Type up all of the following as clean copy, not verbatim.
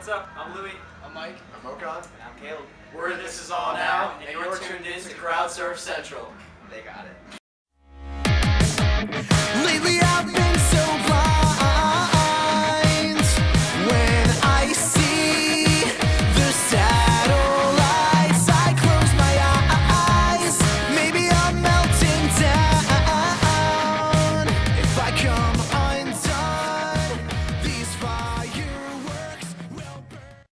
what's up? I'm Louie. I'm Mike. I'm Okan. And I'm Caleb. We're This Is All Now, and you're tuned in to Crowdsurf Central. They got it. Lately I've been so blind when I see the satellites. I close my eyes, maybe I'm melting down. If I come undone, these fireworks will burn.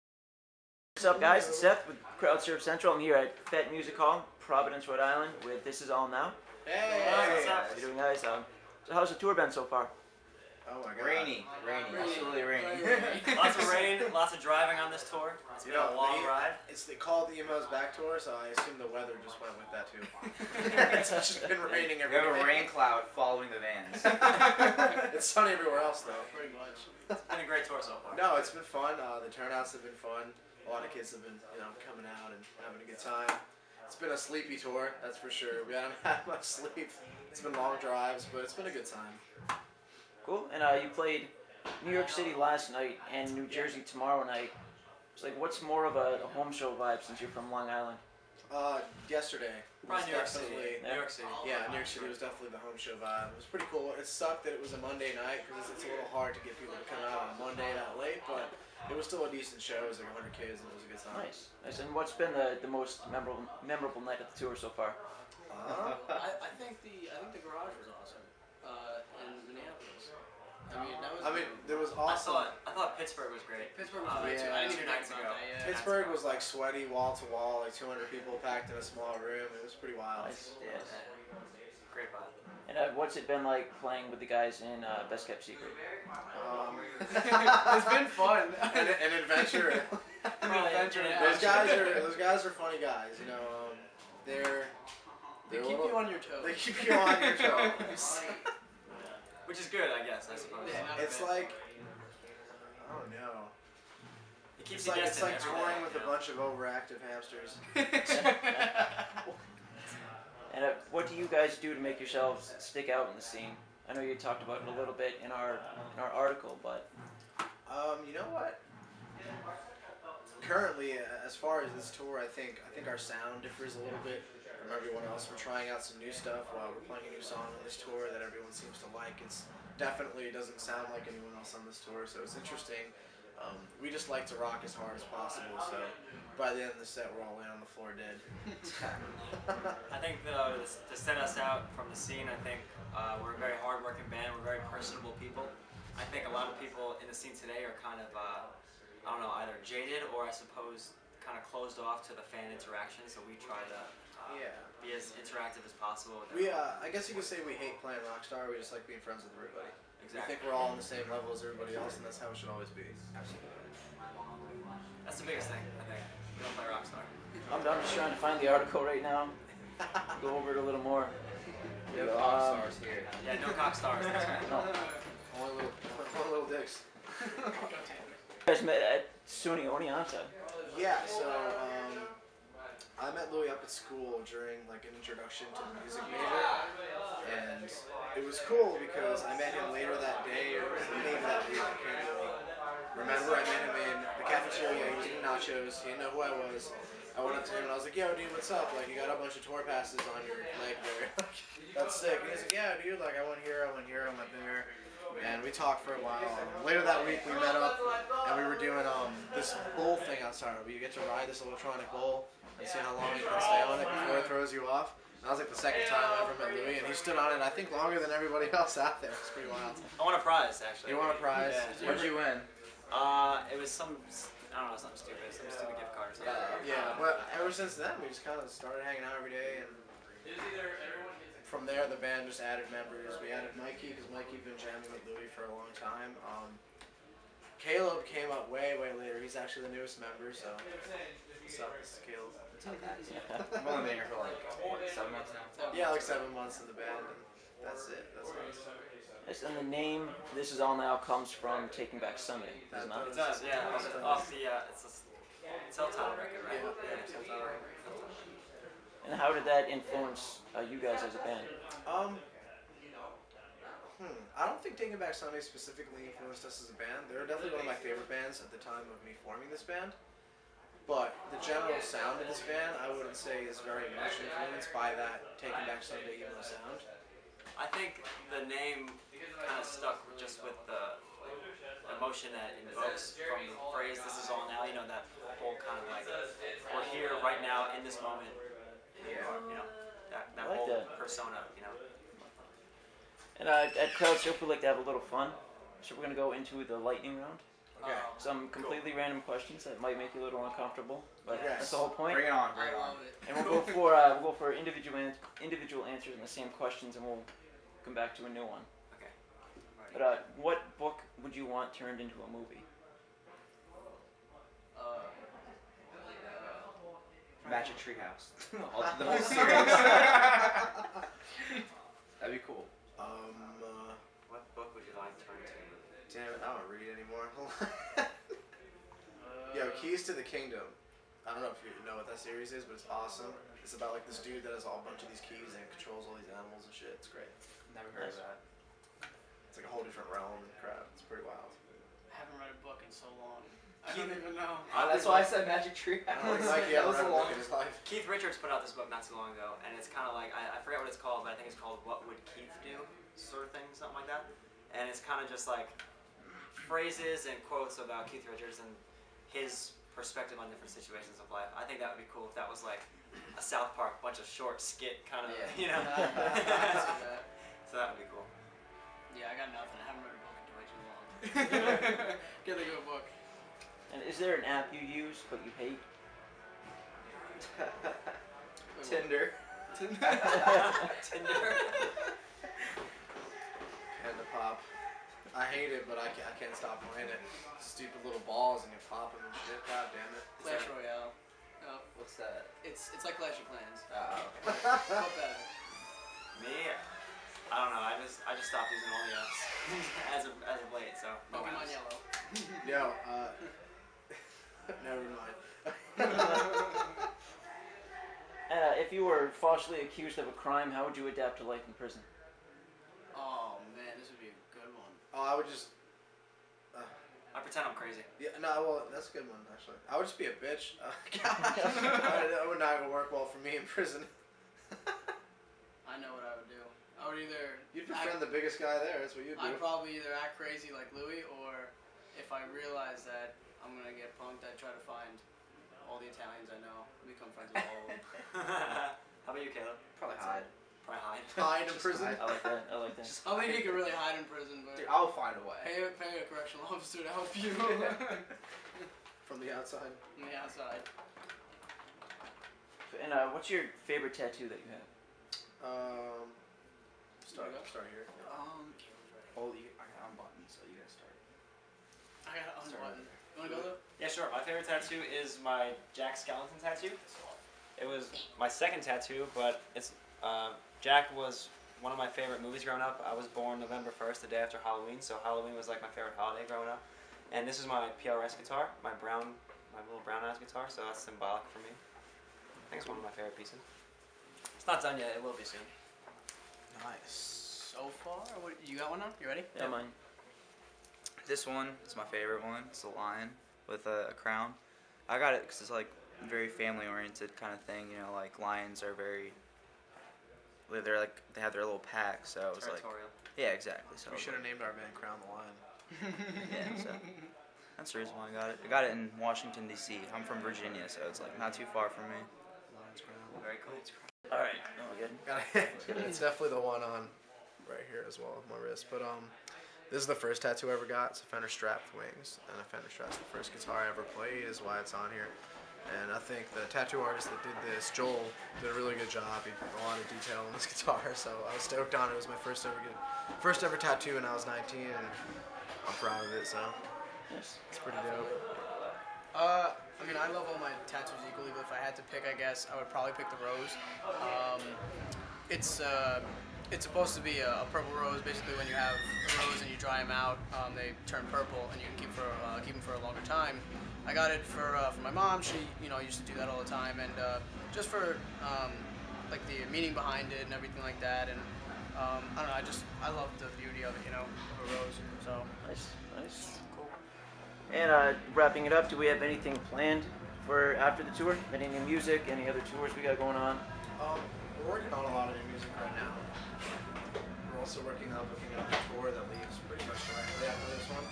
What's up, guys? It's Seth with Crowdsurf Central. I'm here at Fet Music Hall, Providence, Rhode Island, with This Is All Now. Hey! What's up? How you doing, guys? So how's the tour been so far? Oh my god. Rainy, absolutely rainy. Lots of rain, lots of driving on this tour. It's been a long ride. They called the Emo Is Back Tour, so I assume the weather just went with that too. It's just been raining We every have day. a rain cloud following the vans. It's sunny everywhere else though. Pretty much. It's been a great tour so far. No, it's been fun. The turnouts have been fun. A lot of kids have been, coming out and having a good time. It's been a sleepy tour, that's for sure. We haven't had much sleep. It's been long drives, but it's been a good time. Cool. And you played New York City last night and New Jersey tomorrow night. It's like, what's more of a home show vibe since you're from Long Island? Yesterday. Probably New York City. Definitely- New York City. Yeah, New York City was definitely the home show vibe. It was pretty cool. It sucked that it was a Monday night because it's a little hard to get people to come out on a Monday that late, but it was still a decent show. It was like 100 kids and it was a good time. Nice. Nice. And what's been the most memorable night of the tour so far? I think the garage was awesome in Minneapolis. There was awesome. I thought Pittsburgh was great. Pittsburgh was great too. Yeah. I didn't 2 even nights think ago. about that, yeah. Pittsburgh was like sweaty wall to wall, like 200 people packed in a small room. It was pretty wild. Nice. Yeah. Great vibe. And what's it been like playing with the guys in Best Kept Secret? It's been fun. An adventure. Those guys are funny guys. They keep you on your toes. They keep you on your toes. Which is good, I guess, I suppose. Yeah. It's like, I don't know. It keeps It's you like guessing every touring day, with you a know? bunch of overactive hamsters. And what do you guys do to make yourselves stick out in the scene? I know you talked about it a little bit in our article, but You know what? Currently, as far as this tour, I think our sound differs a little bit from everyone else. We're trying out some new stuff while we're playing a new song on this tour that everyone seems to like. It's definitely doesn't sound like anyone else on this tour, so it's interesting. We just like to rock as hard as possible, so by the end of the set, we're all laying on the floor dead. I think to set us out from the scene, I think we're a very hard-working band. We're very personable people. I think a lot of people in the scene today are kind of, I don't know, either jaded or I suppose kind of closed off to the fan interaction. So we try to be as interactive as possible. With I guess you could say we hate playing Rockstar. We just like being friends with everybody. Exactly. We think we're all on the same level as everybody else, and that's how it should always be. Absolutely. That's the biggest thing, I think. We don't play Rockstar. I'm just trying to find the article right now. Go over it a little more. No pop stars here. Yeah, no cock stars. That's right. No. Only little dicks. You guys met at SUNY Oneonta. Yeah, so I met Louie up at school during like an introduction to the music major, and it was cool because I met him later that day, or maybe that week, I can't really remember. I met him in the cafeteria, he was eating nachos, he didn't know who I was. I went up to him and I was like, yo dude, what's up? Like, you got a bunch of tour passes on your leg there. That's sick. And he's like, yeah dude, like I went here, I went there. And we talked for a while. Later that week we met up and we were doing this bowl thing outside where you get to ride this electronic bowl and see how long you can stay on it before it throws you off. And that was like the second time I ever met Louie, and he stood on it I think longer than everybody else out there. It's pretty wild. I won a prize, actually. You won a prize? Yeah. What'd you win? It was some, I don't know, something stupid. Some stupid gift card or something. Yeah, but ever since then we just kind of started hanging out every day, and from there the band just added members. We added Mikey because Mikey had been jamming with Louie for a long time. Caleb came up way later. He's actually the newest member, so what's up, this is Caleb. I've only been here for like, what, 7 months now? Yeah, like 7 months in the band, and that's it. That's nice. Yes, and the name This Is All Now comes from Taking Back Sunday, does it not? It does, yeah. Off the, it's a self-titled record, right? Yeah. Self-titled record. And how did that influence you guys as a band? I don't think Taking Back Sunday specifically influenced us as a band. They were definitely one of my favorite bands at the time of me forming this band. But the general sound of this band, I wouldn't say is very much influenced by that Taking Back Sunday emo sound. I think the name kind of stuck just with the emotion that it invokes from the phrase "This is all now." You know, that whole kind of like we're here right now in this moment. Yeah. You know, that I like whole that. persona. You know. And at Crowdsurf, we like to have a little fun. So we're going to go into the lightning round. Okay. Some completely random questions that might make you a little uncomfortable, but Yes. that's the whole point. Bring it on, bring I it on. love it. And we'll go for individual answers in the same questions, and we'll come back to a new one. Okay. But what book would you want turned into a movie? Magic Treehouse. The whole series. That'd be cool. What book would you like turned into? Damn it, I don't read anymore. Yo, Keys to the Kingdom. I don't know if you know what that series is, but it's awesome. It's about like this dude that has a bunch of these keys and controls all these animals and shit. It's great. Never heard of that. It's like a whole different realm and crap. It's pretty wild. I haven't read a book in so long. I don't even know. That's why I said Magic Treehouse. Like, That yeah, was read a a long. book in his life. Keith Richards put out this book not too long ago, and it's kind of like I forget what it's called, but I think it's called "What Would Keith Do?" sort of thing, something like that. And it's kind of just like phrases and quotes about Keith Richards and his perspective on different situations of life. I think that would be cool if that was like a South Park bunch of short skit kind of, Yeah. you know. I can see that. So that would be cool. Yeah, I got nothing. I haven't read a book in way too long. Get a good book. And is there an app you use but you hate? Tinder. Tinder. Panda Pop. I hate it, but I can't stop playing it. Stupid little balls and you pop them and shit. God damn it. Clash Royale. No, What's that? it's like Clash of Clans. Okay. Fuck that. Me, I don't know. I just stopped using all the apps as of late. So no Pokemon apps. Yellow. Yo, never mind. If you were falsely accused of a crime, how would you adapt to life in prison? Oh man, this would be a good one. Oh, I would just. I pretend I'm crazy. Yeah, no, well, that's a good one actually. I would just be a bitch. That would not work well for me in prison. I know what I would do. I would either You'd befriend the biggest guy there. That's what you'd do. I'd probably either act crazy like Louis, or if I realize that I'm gonna get punked, I'd try to find all the Italians I know, become friends with all of them. How about you, Caleb? Probably hide. Probably hide. Hide in prison. I like that. I like that. I don't think you can really hide in prison, but Dude, I'll find a way. pay a correctional officer to help you From the outside. on the outside. And what's your favorite tattoo that you have? Start here. Oh, I got unbuttoned, so you guys start. I got it unbuttoned. You wanna go though? Yeah, sure. My favorite tattoo is my Jack Skellington tattoo. It was my second tattoo, but it's Jack was one of my favorite movies growing up. I was born November 1st, the day after Halloween, so Halloween was like my favorite holiday growing up. And this is my PRS guitar, my little brown-ass guitar, so that's symbolic for me. I think it's one of my favorite pieces. It's not done yet. It will be soon. Nice. So far, you got one now? You ready? Yeah, mine. This one is my favorite one. It's a lion with a crown. I got it because it's like very family oriented kind of thing. You know, like lions are very. They're like they have their little pack, so it was like. Territorial. Yeah, exactly. So We should have named our band Crown the Lion. Yeah, so that's the reason why I got it. I got it in Washington D.C. I'm from Virginia, so it's like not too far from me. Lion's Crown. Very cool. All right. No, we're good. It's definitely the one on right here as well, my wrist. But this is the first tattoo I ever got. It's a Fender Strap with wings, and a Fender Strap's the first guitar I ever played. Is why it's on here. And I think the tattoo artist that did this, Joel, did a really good job. He put a lot of detail on this guitar, so I was stoked on it. It was my first ever tattoo, and I was 19, and I'm proud of it. So Yes. it's pretty dope. I mean, I love all my tattoos equally, but if I had to pick, I guess I would probably pick the rose. It's supposed to be a purple rose. Basically, when you have a rose and you dry them out, they turn purple, and you can keep them for a longer time. I got it for my mom. She used to do that all the time, and just for like the meaning behind it and everything like that. And I don't know. I love the beauty of it, you know, of a rose. So Nice. Cool. And wrapping it up, do we have anything planned for after the tour? Any new music? Any other tours we got going on? We're working on a lot of new music right now. We're also working on booking up a tour that leaves pretty much directly after this one.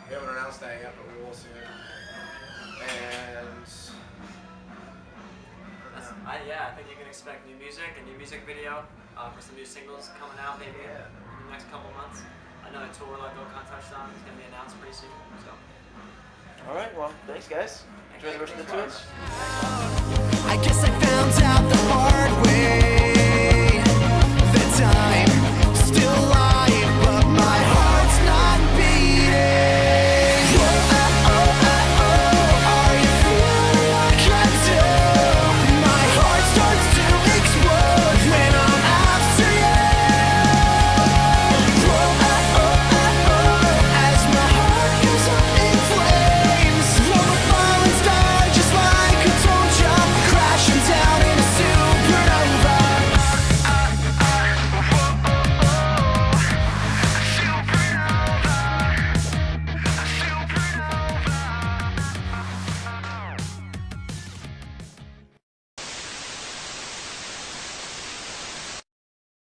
We haven't announced that yet, but we will soon. And I think you can expect new music, a new music video for some new singles coming out maybe in the next couple months. Another tour like Okan touched on is going to be announced pretty soon. So. All right. Well, thanks, guys. Enjoy the rest of the tour. I guess I found out the hard way.